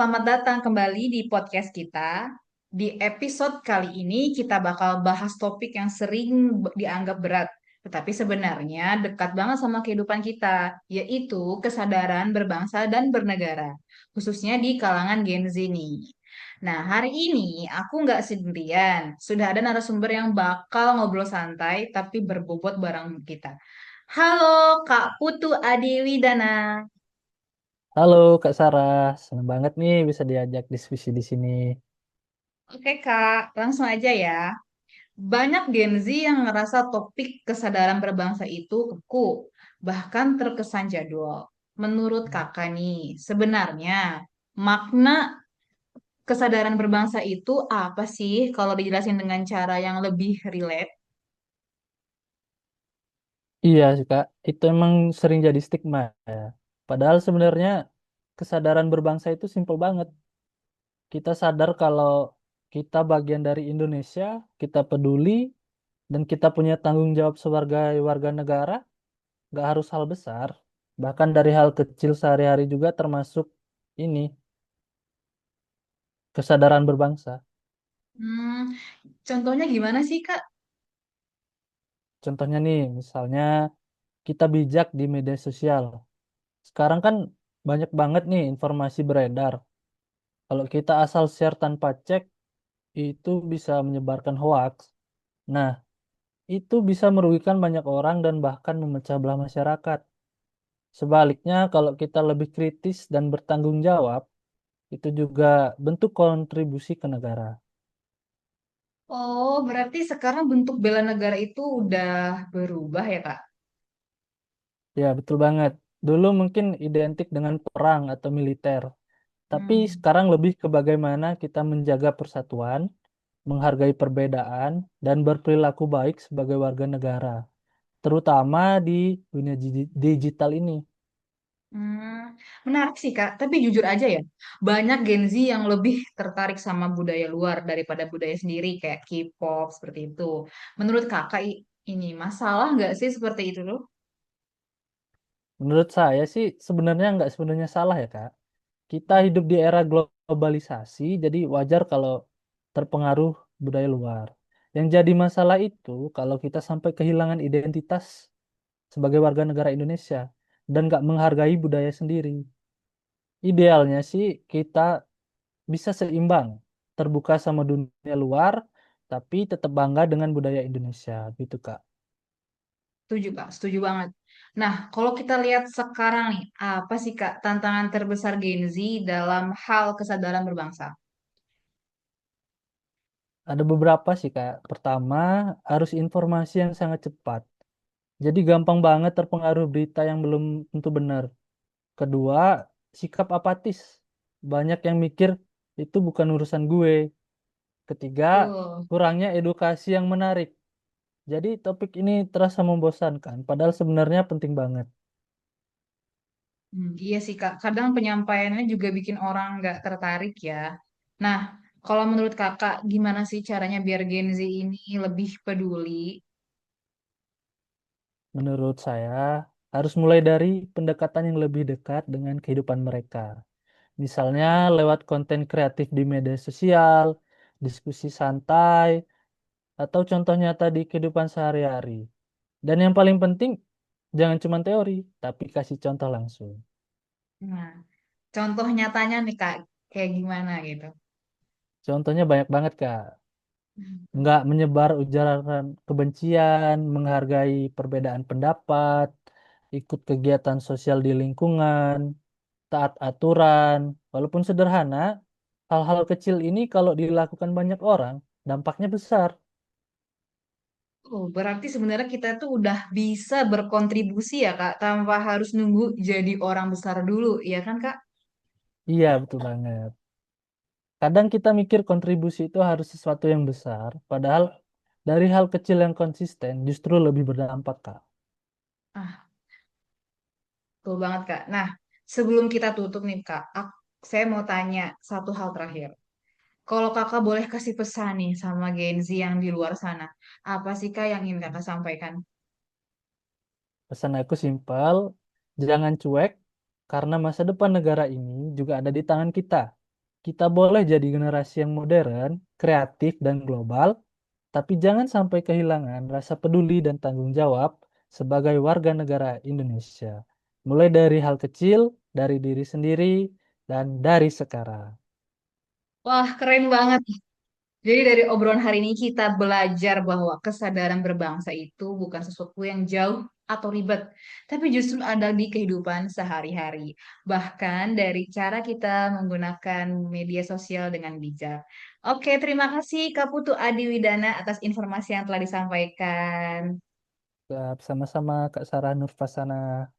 selamat datang kembali di podcast kita. Di episode kali ini kita bakal bahas topik yang sering dianggap berat, tetapi sebenarnya dekat banget sama kehidupan kita, yaitu kesadaran berbangsa dan bernegara, khususnya di kalangan Gen Z nih. Nah, hari ini aku nggak sendirian, sudah ada narasumber yang bakal ngobrol santai tapi berbobot bareng kita. Halo Kak Putu Adiwidana. Halo Kak Sarah, senang banget nih bisa diajak diskusi di sini. Oke Kak, langsung aja ya. Banyak Gen Z yang ngerasa topik kesadaran berbangsa itu kaku, bahkan terkesan jadul. Menurut kakak nih, sebenarnya makna kesadaran berbangsa itu apa sih kalau dijelasin dengan cara yang lebih relate? Iya sih Kak, itu emang sering jadi stigma ya. Padahal sebenarnya kesadaran berbangsa itu simpel banget. Kita sadar kalau kita bagian dari Indonesia, kita peduli, dan kita punya tanggung jawab sebagai warga negara, nggak harus hal besar. Bahkan dari hal kecil sehari-hari juga termasuk ini, kesadaran berbangsa. Hmm, contohnya gimana sih Kak? Contohnya nih, misalnya kita bijak di media sosial. Sekarang kan banyak banget nih informasi beredar. Kalau kita asal share tanpa cek, itu bisa menyebarkan hoaks. Nah, itu bisa merugikan banyak orang dan bahkan memecah belah masyarakat. Sebaliknya, kalau kita lebih kritis dan bertanggung jawab, itu juga bentuk kontribusi ke negara. Oh, berarti sekarang bentuk bela negara itu udah berubah ya Kak? Ya, betul banget. Dulu mungkin identik dengan perang atau militer, tapi Hmm. sekarang lebih ke bagaimana kita menjaga persatuan, menghargai perbedaan, dan berperilaku baik sebagai warga negara, terutama di dunia digital ini. Hmm, menarik sih Kak, tapi jujur aja ya, banyak Gen Z yang lebih tertarik sama budaya luar daripada budaya sendiri kayak K-pop seperti itu. Menurut Kakak ini masalah nggak sih seperti itu tuh? Menurut saya sih sebenarnya nggak sebenarnya salah ya Kak. Kita hidup di era globalisasi, jadi wajar kalau terpengaruh budaya luar. Yang jadi masalah itu kalau kita sampai kehilangan identitas sebagai warga negara Indonesia dan nggak menghargai budaya sendiri. Idealnya sih kita bisa seimbang, terbuka sama dunia luar, tapi tetap bangga dengan budaya Indonesia, gitu Kak. Setuju Kak, setuju banget. Nah, kalau kita lihat sekarang nih, apa sih Kak tantangan terbesar Gen Z dalam hal kesadaran berbangsa? Ada beberapa sih Kak. Pertama, arus informasi yang sangat cepat. Jadi gampang banget terpengaruh berita yang belum tentu benar. Kedua, sikap apatis. Banyak yang mikir itu bukan urusan gue. Ketiga, Tuh. kurangnya edukasi yang menarik. Jadi topik ini terasa membosankan, padahal sebenarnya penting banget. Iya sih Kak, kadang penyampaiannya juga bikin orang nggak tertarik ya. Nah, kalau menurut Kakak, gimana sih caranya biar Gen Z ini lebih peduli? Menurut saya, harus mulai dari pendekatan yang lebih dekat dengan kehidupan mereka. Misalnya lewat konten kreatif di media sosial, diskusi santai, atau contoh nyata di kehidupan sehari-hari. Dan yang paling penting, jangan cuma teori, tapi kasih contoh langsung. Nah, contoh nyatanya nih Kak, kayak gimana gitu? Contohnya banyak banget, Kak. Nggak menyebar ujaran kebencian, menghargai perbedaan pendapat, ikut kegiatan sosial di lingkungan, taat aturan. Walaupun sederhana, hal-hal kecil ini kalau dilakukan banyak orang, dampaknya besar. Oh, berarti sebenarnya kita tuh udah bisa berkontribusi ya Kak, tanpa harus nunggu jadi orang besar dulu, ya kan Kak? Iya, betul banget. Kadang kita mikir kontribusi itu harus sesuatu yang besar, padahal dari hal kecil yang konsisten justru lebih berdampak, Kak. Ah, betul banget Kak. Nah, sebelum kita tutup nih Kak, saya mau tanya satu hal terakhir. Kalau kakak boleh kasih pesan nih sama Gen Z yang di luar sana, apa sih kak yang ingin kakak sampaikan? Pesan aku simpel, jangan cuek, karena masa depan negara ini juga ada di tangan kita. Kita boleh jadi generasi yang modern, kreatif, dan global, tapi jangan sampai kehilangan rasa peduli dan tanggung jawab sebagai warga negara Indonesia. Mulai dari hal kecil, dari diri sendiri, dan dari sekarang. Wah, keren banget. Jadi dari obrolan hari ini kita belajar bahwa kesadaran berbangsa itu bukan sesuatu yang jauh atau ribet, tapi justru ada di kehidupan sehari-hari. Bahkan dari cara kita menggunakan media sosial dengan bijak. Oke, terima kasih Kak Putu Adi Widana atas informasi yang telah disampaikan. Sama-sama Kak Sarah Nurfasana.